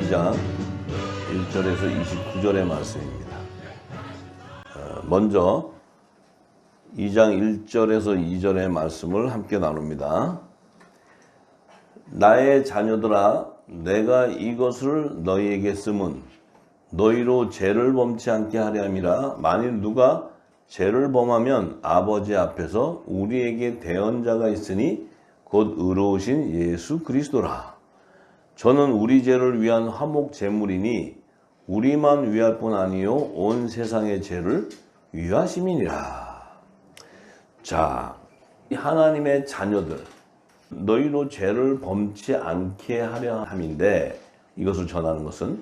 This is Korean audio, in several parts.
2장 1절에서 29절의 말씀입니다. 먼저 2장 1절에서 2절의 말씀을 함께 나눕니다. 나의 자녀들아, 내가 이것을 너희에게 쓰면 너희로 죄를 범치 않게 하려 함이라. 만일 누가 죄를 범하면 아버지 앞에서 우리에게 대언자가 있으니 곧 의로우신 예수 그리스도라. 저는 우리 죄를 위한 화목 제물이니 우리만 위할 뿐 아니요 온 세상의 죄를 위하심이니라. 자, 하나님의 자녀들, 너희로 죄를 범치 않게 하려 함인데, 이것을 전하는 것은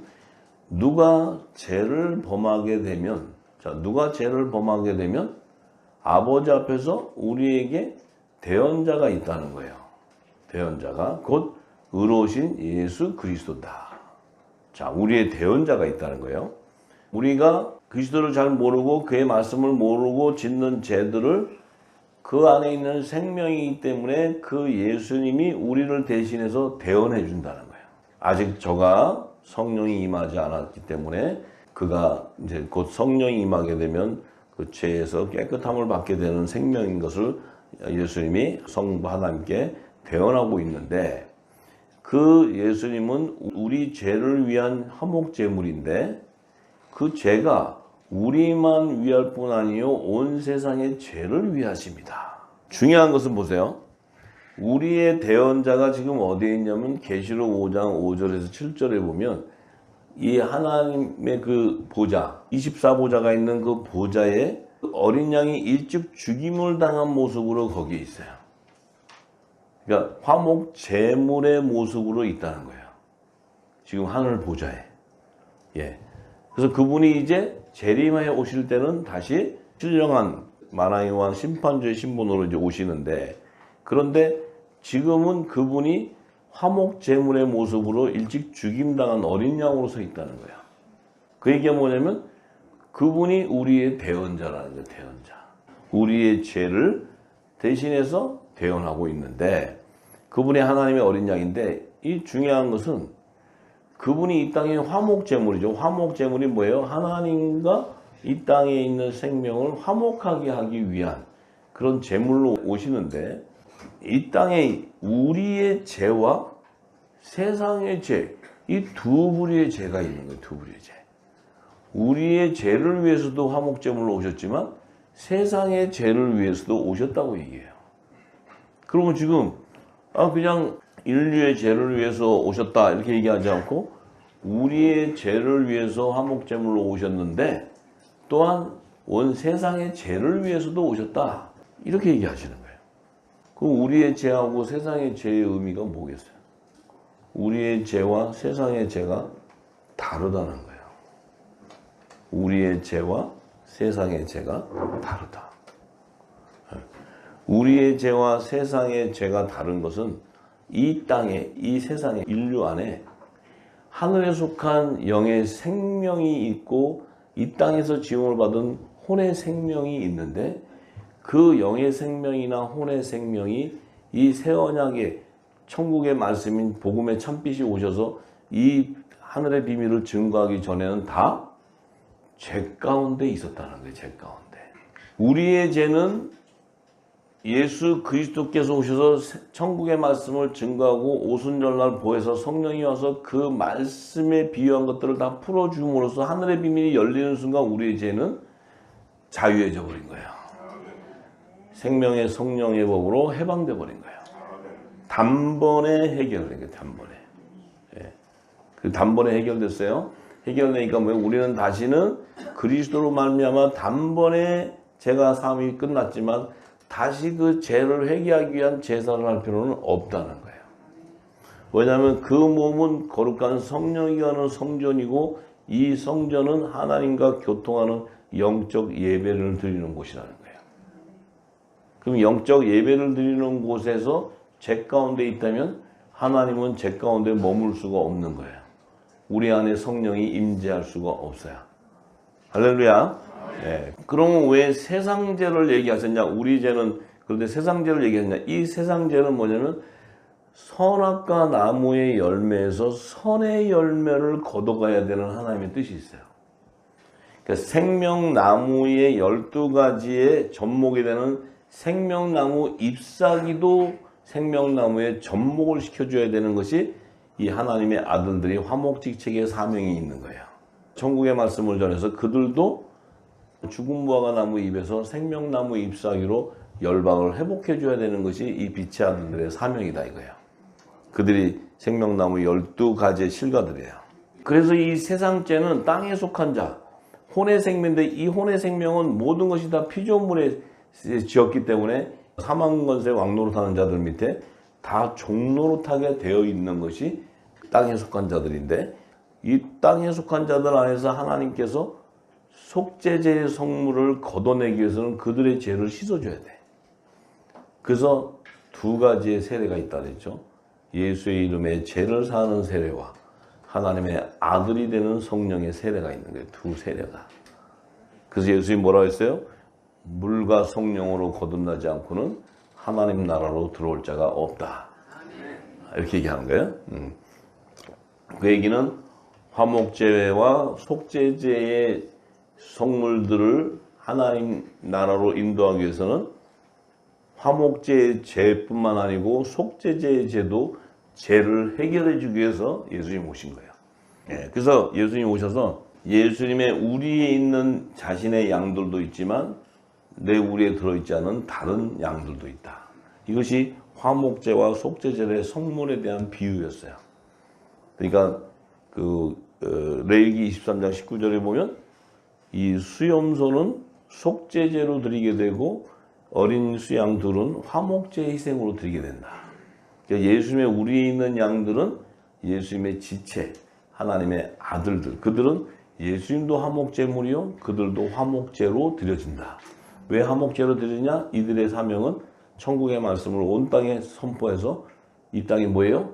누가 죄를 범하게 되면, 누가 죄를 범하게 되면 아버지 앞에서 우리에게 대언자가 있다는 거예요. 대언자가 곧 의로우신 예수 그리스도다. 자, 우리의 대언자가 있다는 거예요. 우리가 그리스도를 잘 모르고 그의 말씀을 모르고 짓는 죄들을 그 안에 있는 생명이기 때문에 그 예수님이 우리를 대신해서 대언해 준다는 거예요. 아직 저가 성령이 임하지 않았기 때문에 그가 이제 곧 성령이 임하게 되면 그 죄에서 깨끗함을 받게 되는 생명인 것을 예수님이 성부 하나님께 대언하고 있는데, 그 예수님은 우리 죄를 위한 화목제물인데 그 죄가 우리만 위할 뿐 아니요 온 세상의 죄를 위하십니다. 중요한 것은 보세요. 우리의 대언자가 지금 어디에 있냐면 계시록 5장 5절에서 7절에 보면 이 하나님의 그 보좌, 24보좌가 있는 그 보좌에 어린 양이 일찍 죽임을 당한 모습으로 거기에 있어요. 그러니까 화목 제물의 모습으로 있다는 거예요. 지금 하늘 보좌에. 예. 그래서 그분이 이제 재림해 오실 때는 다시 신령한 만왕의 심판주의 신분으로 이제 오시는데, 그런데 지금은 그분이 화목 제물의 모습으로 일찍 죽임당한 어린 양으로 서 있다는 거예요. 그 얘기가 뭐냐면 그분이 우리의 대언자라는 거예요. 대언자. 우리의 죄를 대신해서 대언하고 있는데, 그분이 하나님의 어린 양인데, 이 중요한 것은 그분이 이 땅의 화목제물이죠. 화목제물이 뭐예요? 하나님과 이 땅에 있는 생명을 화목하게 하기 위한 그런 제물로 오시는데, 이 땅에 우리의 죄와 세상의 죄, 이 두 부류의 죄가 있는 거예요. 두 부류의 죄. 우리의 죄를 위해서도 화목제물로 오셨지만 세상의 죄를 위해서도 오셨다고 얘기해요. 그러면 지금 그냥 인류의 죄를 위해서 오셨다 이렇게 얘기하지 않고 우리의 죄를 위해서 화목제물로 오셨는데 또한 온 세상의 죄를 위해서도 오셨다 이렇게 얘기하시는 거예요. 그럼 우리의 죄하고 세상의 죄의 의미가 뭐겠어요? 우리의 죄와 세상의 죄가 다르다는 거예요. 우리의 죄와 세상의 죄가 다르다. 우리의 죄와 세상의 죄가 다른 것은 이 땅에, 이 세상에, 인류 안에 하늘에 속한 영의 생명이 있고 이 땅에서 지음을 받은 혼의 생명이 있는데, 그 영의 생명이나 혼의 생명이 이 새 언약의 천국의 말씀인 복음의 참빛이 오셔서 이 하늘의 비밀을 증거하기 전에는 다 죄 가운데 있었다는 거예요. 죄 가운데. 우리의 죄는 예수 그리스도께서 오셔서 천국의 말씀을 증거하고 오순절날 보혜사 성령이 와서 그 말씀에 비유한 것들을 다 풀어줌으로써 하늘의 비밀이 열리는 순간 우리의 죄는 자유해져 버린 거예요. 생명의 성령의 법으로 해방돼 버린 거예요. 단번에 해결된 거예요. 단번에. 예. 그 단번에 해결됐어요. 해결되니까 뭐예요? 우리는 다시는 그리스도로 말미암아 단번에 죄가 사함이 끝났지만 다시 그 죄를 회개하기 위한 제사를 할 필요는 없다는 거예요. 왜냐하면 그 몸은 거룩한 성령이 가는 성전이고 이 성전은 하나님과 교통하는 영적 예배를 드리는 곳이라는 거예요. 그럼 영적 예배를 드리는 곳에서 죄 가운데 있다면 하나님은 죄 가운데 머물 수가 없는 거예요. 우리 안에 성령이 임재할 수가 없어요. 할렐루야. 네. 그러면 왜 세상죄를 얘기하셨냐? 우리 죄는, 그런데 세상죄를 얘기하셨냐? 이 세상죄는 뭐냐면 선악과 나무의 열매에서 선의 열매를 거둬가야 되는 하나님의 뜻이 있어요. 그러니까 생명나무의 12가지의 접목이 되는 생명나무 잎사귀도 생명나무에 접목을 시켜줘야 되는 것이 이 하나님의 아들들이 화목직책의 사명이 있는 거예요. 천국의 말씀을 전해서 그들도 죽은 무화과 나무 잎에서 생명나무 잎사귀로 열방을 회복해줘야 되는 것이 이 빛의 아들들의 사명이다 이거예요. 그들이 생명나무 12가지의 실과들이에요. 그래서 이 세상죄는 땅에 속한 자, 혼의 생명인데 이 혼의 생명은 모든 것이 다 피조물에 지었기 때문에 사망권세 왕노릇하는 자들 밑에 다 종노릇하게 되어 있는 것이 땅에 속한 자들인데 이 땅에 속한 자들 안에서 하나님께서 속죄제의 성물을 걷어내기 위해서는 그들의 죄를 씻어줘야 돼. 그래서 두 가지의 세례가 있다 그랬죠. 예수의 이름에 죄를 사하는 세례와 하나님의 아들이 되는 성령의 세례가 있는 거예요. 두 세례가. 그래서 예수님이 뭐라고 했어요? 물과 성령으로 거듭나지 않고는 하나님 나라로 들어올 자가 없다. 이렇게 얘기하는 거예요. 그 얘기는 화목제와 속죄제의 성물들을 하나님 나라로 인도하기 위해서는 화목제의 죄뿐만 아니고 속죄제의 죄도 죄를 해결해 주기 위해서 예수님이 오신 거예요. 그래서 예수님이 오셔서 예수님의 우리에 있는 자신의 양들도 있지만 내 우리에 들어있지 않은 다른 양들도 있다. 이것이 화목제와 속죄제의 성물에 대한 비유였어요. 그러니까 레위기 23장 19절에 보면 이 수염소는 속죄제로 드리게 되고 어린 수양들은 화목제 희생으로 드리게 된다. 그러니까 예수님의 우리에 있는 양들은 예수님의 지체, 하나님의 아들들. 그들은 예수님도 화목제물이요, 그들도 화목제로 드려진다. 왜 화목제로 드리냐? 이들의 사명은 천국의 말씀을 온 땅에 선포해서 이 땅이 뭐예요?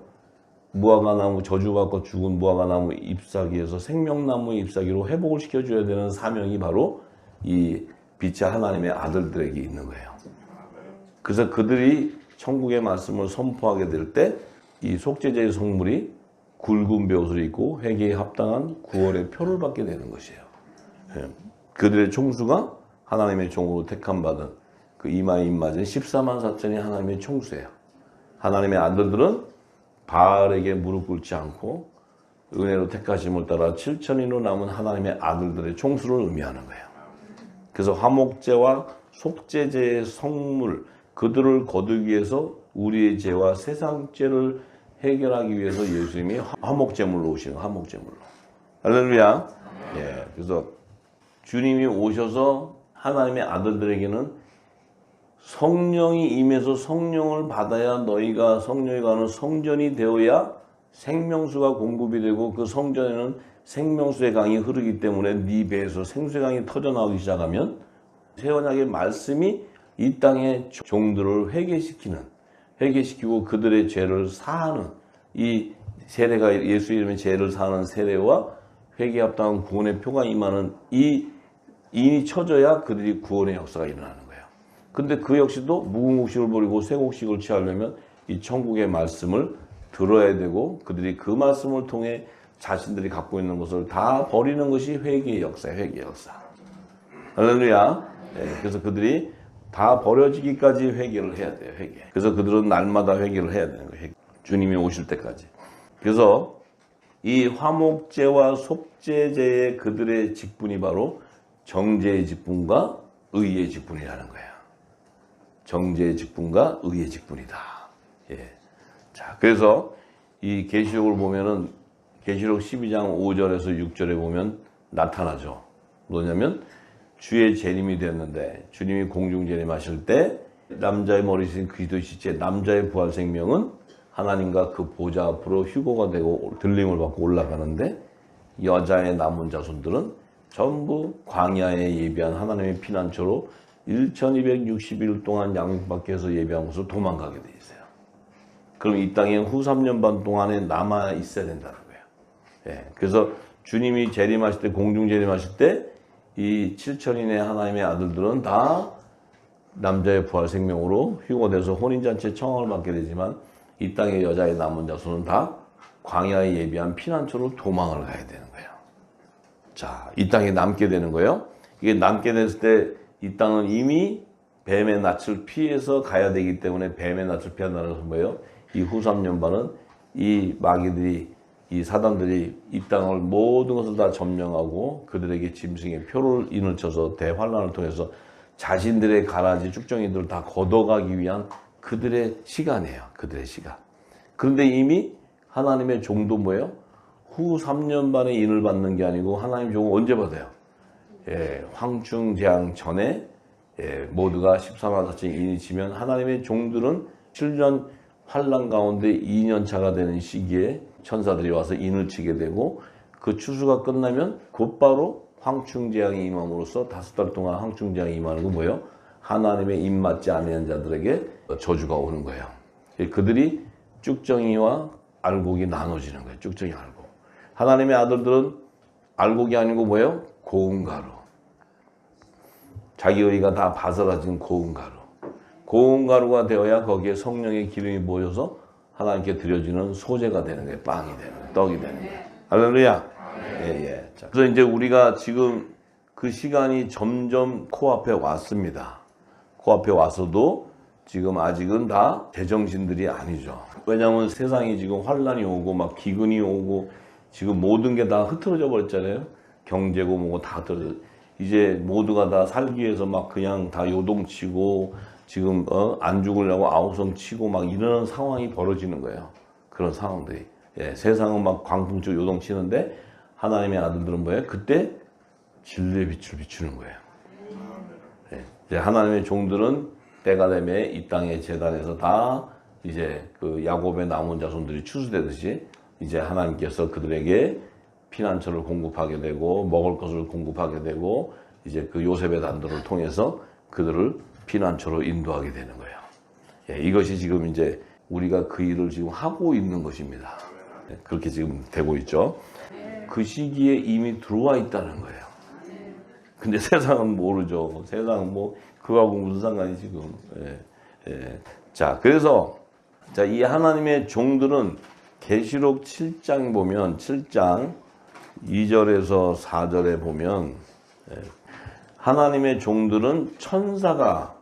무화과나무 저주받고 죽은 무화과나무 잎사귀에서 생명나무 잎사귀로 회복을 시켜줘야 되는 사명이 바로 이 빛의 하나님의 아들들에게 있는 거예요. 그래서 그들이 천국의 말씀을 선포하게 될 때 이 속죄제의 성물이 굵은 벼옷을 입고 회개에 합당한 구원의 표를 받게 되는 것이에요. 그들의 총수가 하나님의 종으로 택함받은 그 이마에 입맞은 14만 4천이 하나님의 총수예요. 하나님의 아들들은 바알에게 무릎 꿇지 않고 은혜로 택하심을 따라 7천인으로 남은 하나님의 아들들의 총수를 의미하는 거예요. 그래서 화목제와 속죄제의 성물, 그들을 거두기 위해서 우리의 죄와 세상 죄를 해결하기 위해서 예수님이 화목제물로 오시는 거예요. 화목제물로. 할렐루야. 예, 그래서 주님이 오셔서 하나님의 아들들에게는 성령이 임해서 성령을 받아야 너희가 성령이 가는 성전이 되어야 생명수가 공급이 되고 그 성전에는 생명수의 강이 흐르기 때문에 네 배에서 생수의 강이 터져나오기 시작하면 새 언약의 말씀이 이 땅의 종들을 회개시키고 그들의 죄를 사하는 이 세례가 예수 이름의 죄를 사하는 세례와 회개에 합당한 구원의 표가 임하는 이 인이 쳐져야 그들이 구원의 역사가 일어나는 거예요. 근데 그 역시도 무궁곡식을 버리고 쇠곡식을 취하려면 이 천국의 말씀을 들어야 되고 그들이 그 말씀을 통해 자신들이 갖고 있는 것을 다 버리는 것이 회개의 역사예요. 회개의 역사. 할렐루야. 네, 그래서 그들이 다 버려지기까지 회개를 해야 돼요. 회개. 그래서 그들은 날마다 회개를 해야 되는 거예요. 주님이 오실 때까지. 그래서 이 화목제와 속죄제의 그들의 직분이 바로 정죄의 직분과 의의 직분이라는 거예요. 정죄의 직분과 의의 직분이다. 예. 자, 그래서 이 계시록을 보면은 계시록 12장 5절에서 6절에 보면 나타나죠. 뭐냐면 주의 재림이 되었는데 주님이 공중 재림하실 때 남자의 머리신 그리스도의 시체 남자의 부활 생명은 하나님과 그 보좌 앞으로 휴거가 되고 들림을 받고 올라가는데 여자의 남은 자손들은 전부 광야에 예비한 하나님의 피난처로 1260일 동안 양육 받기 위해서 예비한 곳으로 도망가게 돼 있어요. 그럼 이 땅에 후 3년 반 동안에 남아 있어야 된다는 거예요. 예, 그래서 주님이 재림하실 때 공중 재림하실 때 이 7천인의 하나님의 아들들은 다 남자의 부활 생명으로 휴거돼서 혼인잔치에 청함을 받게 되지만 이 땅의 여자의 남은 자손은 다 광야에 예비한 피난처로 도망을 가야 되는 거예요. 자, 이 땅에 남게 되는 거예요. 이게 남게 됐을 때 이 땅은 이미 뱀의 낯을 피해서 가야 되기 때문에 뱀의 낯을 피한다는 것은 뭐예요? 이 후 3년반은 이 마귀들이, 이 사단들이 이 땅을 모든 것을 다 점령하고 그들에게 짐승의 표를 인을 쳐서 대환란을 통해서 자신들의 가라지 쭉정이들을 다 걷어가기 위한 그들의 시간이에요. 그들의 시간. 그런데 이미 하나님의 종도 뭐예요? 후 3년 반에 인을 받는 게 아니고 하나님 종은 언제 받아요? 황충재앙 전에 모두가 14만 4천 인이 치면 하나님의 종들은 7년 환란 가운데 2년 차가 되는 시기에 천사들이 와서 인을 치게 되고 그 추수가 끝나면 곧바로 황충재앙이 임함으로써 5달 동안 황충재앙이 임하는 건 뭐예요? 하나님의 입맞지 아니한 자들에게 저주가 오는 거예요. 그들이 쭉정이와 알곡이 나눠지는 거예요. 쭉정이 알곡. 하나님의 아들들은 알곡이 아니고 뭐예요? 고운 가루. 자기 의가 다 바스라진 고운 가루. 고운 가루가 되어야 거기에 성령의 기름이 모여서 하나님께 드려지는 소재가 되는 거예요. 빵이 되는 거예요. 떡이 되는 거예요. 할렐루야. 예. 자, 그래서 이제 우리가 지금 그 시간이 점점 코앞에 왔습니다. 코앞에 와서도 지금 아직은 다 제정신들이 아니죠. 왜냐하면 세상이 지금 환란이 오고 막 기근이 오고 지금 모든 게 다 흐트러져 버렸잖아요. 경제고 뭐고 다 흐트러져. 이제 모두가 다 살기 위해서 막 그냥 다 요동치고 지금 안 죽으려고 아우성 치고 막 이런 상황이 벌어지는 거예요. 그런 상황들이. 세상은 막 광풍처럼 요동치는데 하나님의 아들들은 뭐예요? 그때 진리의 빛을 비추는 거예요. 이제 하나님의 종들은 때가 되면 이 땅의 재단에서 다 이제 그 야곱의 남은 자손들이 추수되듯이 이제 하나님께서 그들에게 피난처를 공급하게 되고 먹을 것을 공급하게 되고 이제 그 요셉의 단도를 통해서 그들을 피난처로 인도하게 되는 거예요. 이것이 지금 이제 우리가 그 일을 지금 하고 있는 것입니다. 그렇게 지금 되고 있죠. 그 시기에 이미 들어와 있다는 거예요. 근데 세상은 모르죠. 세상은 뭐 그거하고 무슨 상관이 지금. 자, 그래서 자, 이 하나님의 종들은 계시록 7장 보면 7장 2절에서 4절에 보면 하나님의 종들은 천사가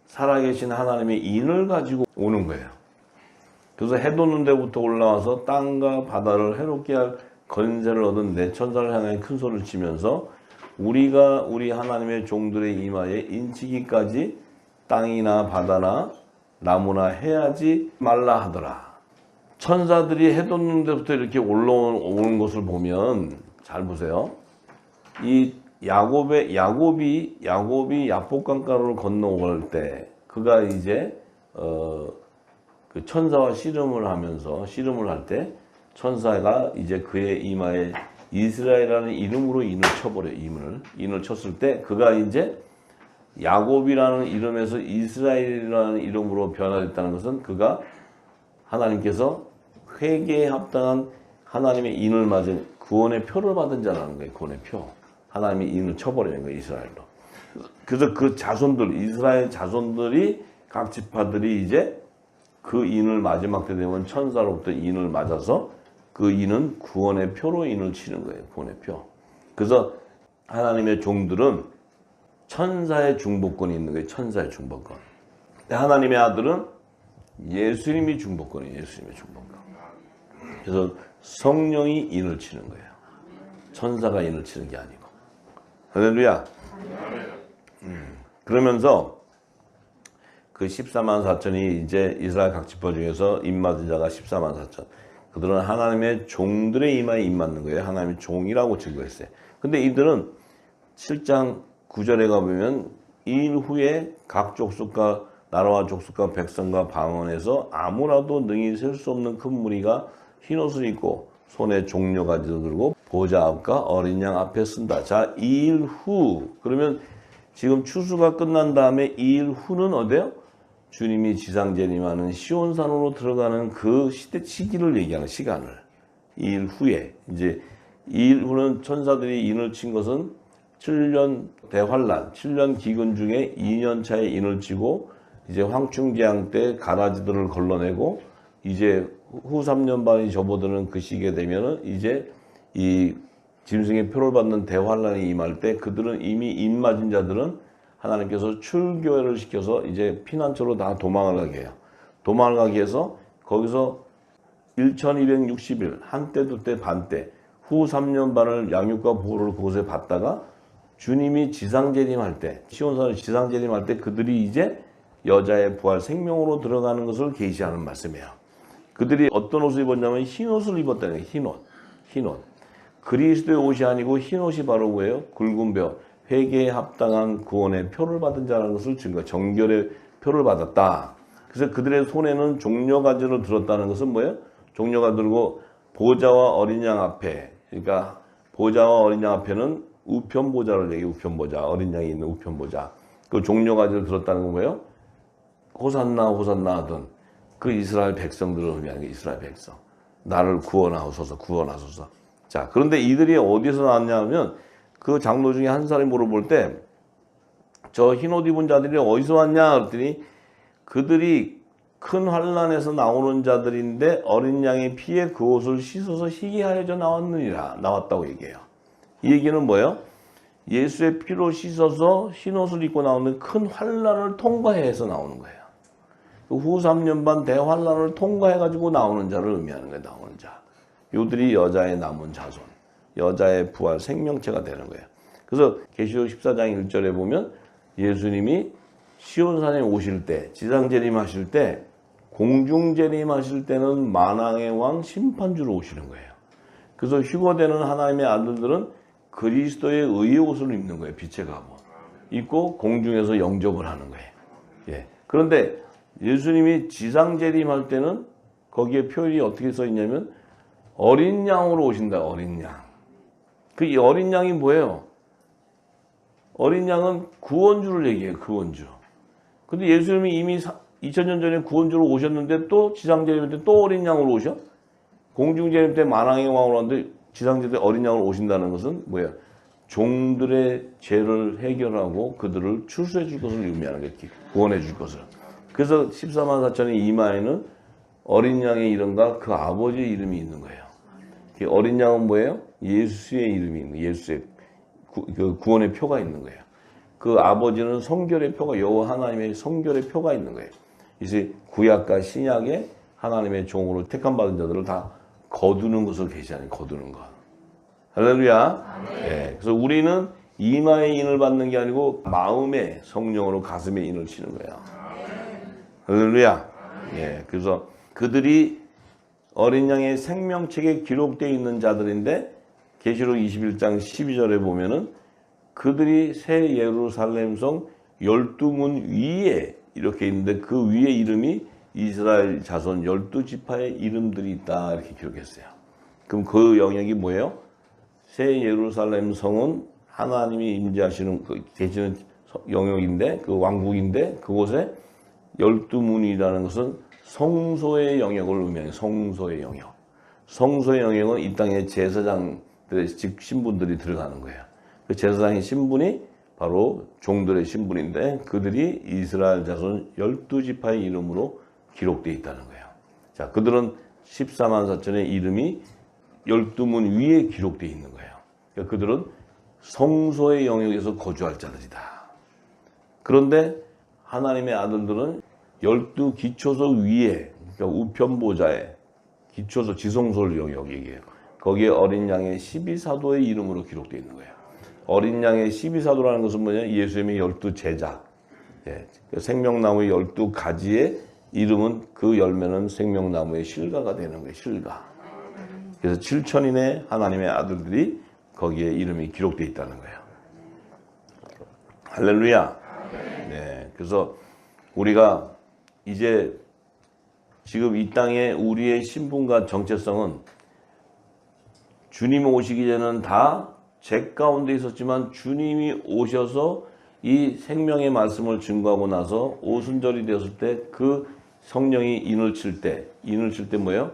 살아계신 하나님의 인을 가지고 오는 거예요. 그래서 해 돋는 데부터 올라와서 땅과 바다를 해롭게 할 권세를 얻은 내 천사를 향해 큰 소리를 치면서 우리가 우리 하나님의 종들의 이마에 인치기까지 땅이나 바다나 나무나 해하지 말라 하더라. 천사들이 해 돋는 데부터 이렇게 올라오는 것을 보면 잘 보세요. 이 야곱이 야복강가루를 건너올 때 그가 이제 그 천사와 씨름을 할 때 천사가 이제 그의 이마에 이스라엘이라는 이름으로 인을 쳐버려요. 인을 쳤을 때 그가 이제 야곱이라는 이름에서 이스라엘이라는 이름으로 변화됐다는 것은 그가 하나님께서 회개에 합당한 하나님의 인을 맞은 구원의 표를 받은 자라는 거예요. 구원의 표. 하나님이 인을 쳐버리는 거예요. 이스라엘로. 그래서 그 자손들, 이스라엘 자손들이 각 지파들이 이제 그 인을 마지막 때 되면 천사로부터 인을 맞아서 그 인은 구원의 표로 인을 치는 거예요. 구원의 표. 그래서 하나님의 종들은 천사의 중보권이 있는 거예요. 천사의 중보권. 근데 하나님의 아들은 예수님이 중보권이에요. 예수님의 중보권. 그래서 성령이 인을 치는 거예요. 천사가 인을 치는 게 아니고. 할렐루야. 그러면서 그 14만 4천이 이제 이스라엘 각 지파 중에서 입맞은 자가 14만 4천. 그들은 하나님의 종들의 이마에 입맞는 거예요. 하나님의 종이라고 증거했어요. 근데 이들은 7장 9절에 가보면 이 일 후에 각 족속과 나라와 족속과 백성과 방언에서 아무라도 능히 셀 수 없는 큰 무리가 흰옷을 입고 손에 종려가지를 들고 보좌 앞과 어린 양 앞에 쓴다. 자, 이 일 후. 그러면 지금 추수가 끝난 다음에 이 일 후는 어때요? 주님이 지상재림하는 시온산으로 들어가는 그 시기를 얘기하는 시간을. 이 일 후에. 이제 이 일 후는 천사들이 인을 친 것은 7년 대환란, 7년 기근 중에 2년 차에 인을 치고 이제 황충재앙 때 가라지들을 걸러내고 이제 후 3년 반이 접어드는 그 시기에 되면은 이제 이 짐승의 표를 받는 대환란이 임할 때 그들은 이미 입 맞은 자들은 하나님께서 출교회를 시켜서 이제 피난처로 다 도망을 가게 해요. 도망을 가게 해서 거기서 1260일 한때 두때 반때 후 3년 반을 양육과 보호를 그곳에 받다가 주님이 지상재림할 때 시온산을 지상재림할 때 그들이 이제 여자의 부활 생명으로 들어가는 것을 계시하는 말씀이에요. 그들이 어떤 옷을 입었냐면 흰 옷을 입었다는 거예요. 흰 옷. 흰 옷. 그리스도의 옷이 아니고 흰 옷이 바로 뭐예요? 굵은 뼈. 회개에 합당한 구원의 표를 받은 자라는 것을 증거. 정결의 표를 받았다. 그래서 그들의 손에는 종려가지를 들었다는 것은 뭐예요? 종려가 들고 보좌와 어린 양 앞에, 그러니까 보좌와 어린 양 앞에는 우편 보좌를 얘기해. 우편 보좌. 어린 양이 있는 우편 보좌. 그 종려가지를 들었다는 건 뭐예요? 호산나 호산나 하던 그 이스라엘 백성들을 의미하는 게 이스라엘 백성. 나를 구원하소서 구원하소서. 자, 그런데 이들이 어디서 나왔냐면 그 장로 중에 한 사람이 물어볼 때 저 흰옷 입은 자들이 어디서 왔냐 그랬더니 그들이 큰 환란에서 나오는 자들인데 어린 양의 피에 그 옷을 씻어서 희게 하여져 나왔다고 얘기해요. 이 얘기는 뭐예요? 예수의 피로 씻어서 흰옷을 입고 나오는 큰 환란을 통과해서 나오는 거예요. 후 3년 반 대환란을 통과해가지고 나오는 자를 의미하는 거예요. 나오는 자. 요들이 여자의 남은 자손, 여자의 부활 생명체가 되는 거예요. 그래서 계시록 14장 1절에 보면 예수님이 시온산에 오실 때, 지상재림하실 때, 공중재림하실 때는 만왕의 왕 심판주로 오시는 거예요. 그래서 휴거되는 하나님의 아들들은 그리스도의 의의 옷을 입는 거예요. 빛의 갑옷. 입고 공중에서 영접을 하는 거예요. 예. 그런데 예수님이 지상재림할 때는 거기에 표현이 어떻게 써 있냐면 어린 양으로 오신다. 어린 양. 그 이 어린 양이 뭐예요? 어린 양은 구원주를 얘기해요. 구원주. 근데 예수님이 이미 2000년 전에 구원주로 오셨는데 또 지상재림 때 또 어린 양으로 오셔? 공중재림 때 만왕의 왕으로 왔는데 지상재림 때 어린 양으로 오신다는 것은 뭐예요? 종들의 죄를 해결하고 그들을 출소해 줄 것을 의미하는 거예요. 구원해 줄 것을. 그래서 14만 4천의 이마에는 어린 양의 이름과 그 아버지의 이름이 있는 거예요. 어린 양은 뭐예요? 예수의 이름이 있는 거예요. 예수의 구원의 표가 있는 거예요. 그 아버지는 성결의 표가 여호와 하나님의 성결의 표가 있는 거예요. 이제 구약과 신약에 하나님의 종으로 택함 받은 자들을 다 거두는 것을 계시하는 거두는 것. 할렐루야. 네. 그래서 우리는 이마에 인을 받는 게 아니고 마음의 성령으로 가슴에 인을 치는 거예요. 할렐루야. 예. 그래서 그들이 어린 양의 생명책에 기록되어 있는 자들인데 계시록 21장 12절에 보면은 그들이 새 예루살렘성 12문 위에 이렇게 있는데 그 위에 이름이 이스라엘 자손 12지파의 이름들이 있다 이렇게 기록했어요. 그럼 그 영역이 뭐예요? 새 예루살렘 성은 하나님이 임재하시는 계시는 영역인데 그 왕국인데 그곳에 12문이라는 것은 성소의 영역을 의미하는 성소의 영역. 성소의 영역은 이 땅의 제사장들의 즉 신분들이 들어가는 거예요. 그 제사장의 신분이 바로 종들의 신분인데 그들이 이스라엘 자손 12지파의 이름으로 기록되어 있다는 거예요. 자, 그들은 14만 4천의 이름이 12문 위에 기록되어 있는 거예요. 그러니까 그들은 성소의 영역에서 거주할 자들이다. 그런데 하나님의 아들들은 12기초소 위에 그러니까 우편보좌에 기초소 지성소를 영역이에요. 거기에 어린 양의 12사도의 이름으로 기록되어 있는 거예요. 어린 양의 12사도라는 것은 뭐냐? 예수님의 12제자. 예, 생명나무의 12가지의 이름은 그 열매는 생명나무의 실과가 되는 거예요. 실과. 그래서 7천인의 하나님의 아들들이 거기에 이름이 기록되어 있다는 거예요. 할렐루야. 네, 그래서 우리가 이제 지금 이 땅에 우리의 신분과 정체성은 주님 오시기 전에는 다 죄 가운데 있었지만 주님이 오셔서 이 생명의 말씀을 증거하고 나서 오순절이 되었을 때 그 성령이 인을 칠 때 뭐예요?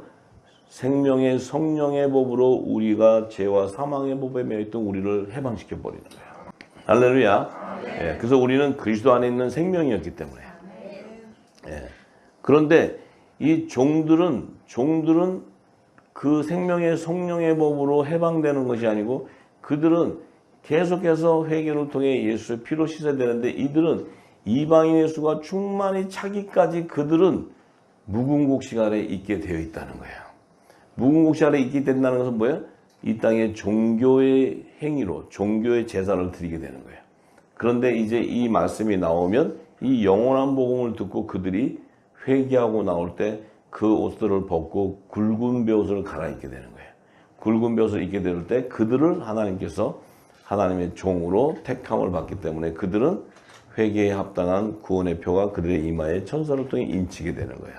생명의 성령의 법으로 우리가 죄와 사망의 법에 매였던 우리를 해방시켜 버리는 거예요. 할렐루야. 예, 그래서 우리는 그리스도 안에 있는 생명이었기 때문에. 예. 그런데 이 종들은 그 생명의 성령의 법으로 해방되는 것이 아니고 그들은 계속해서 회개를 통해 예수의 피로 씻어야 되는데 이들은 이방인의 수가 충만히 차기까지 그들은 무궁곡식 아래 있게 되어 있다는 거예요. 무궁곡식 아래 있게 된다는 것은 뭐예요? 이 땅의 종교의 행위로 종교의 제사를 드리게 되는 거예요. 그런데 이제 이 말씀이 나오면 이 영원한 복음을 듣고 그들이 회개하고 나올 때 그 옷들을 벗고 굵은 벼옷을 갈아입게 되는 거예요. 굵은 벼옷을 입게 될 때 그들을 하나님께서 하나님의 종으로 택함을 받기 때문에 그들은 회개에 합당한 구원의 표가 그들의 이마에 천사를 통해 인치게 되는 거예요.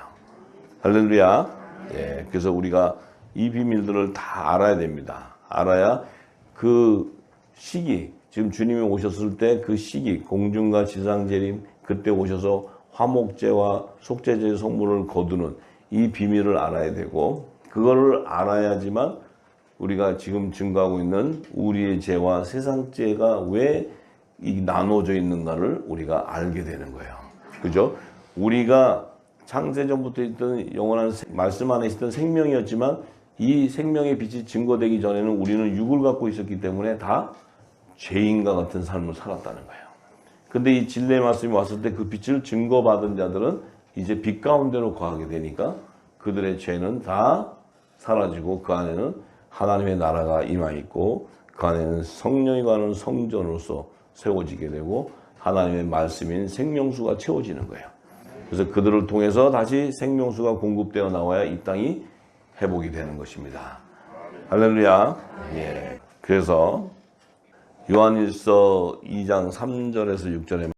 할렐루야. 예, 그래서 우리가 이 비밀들을 다 알아야 됩니다. 알아야 그 시기, 지금 주님이 오셨을 때 그 시기, 공중과 지상 재림, 그때 오셔서 화목제와 속죄제의 성물을 거두는 이 비밀을 알아야 되고 그거를 알아야지만 우리가 지금 증거하고 있는 우리의 죄와 세상 죄가 왜 나눠져 있는가를 우리가 알게 되는 거예요. 그죠? 우리가 창세전부터 있던 영원한 말씀 안에 있었던 생명이었지만 이 생명의 빛이 증거되기 전에는 우리는 육을 갖고 있었기 때문에 다 죄인과 같은 삶을 살았다는 거예요. 근데 이 진리의 말씀이 왔을 때 그 빛을 증거받은 자들은 이제 빛 가운데로 거하게 되니까 그들의 죄는 다 사라지고 그 안에는 하나님의 나라가 임하 있고 그 안에는 성령이 가는 성전으로서 세워지게 되고 하나님의 말씀인 생명수가 채워지는 거예요. 그래서 그들을 통해서 다시 생명수가 공급되어 나와야 이 땅이 회복이 되는 것입니다. 할렐루야. 예. 그래서 요한일서 2장 3절에서 6절에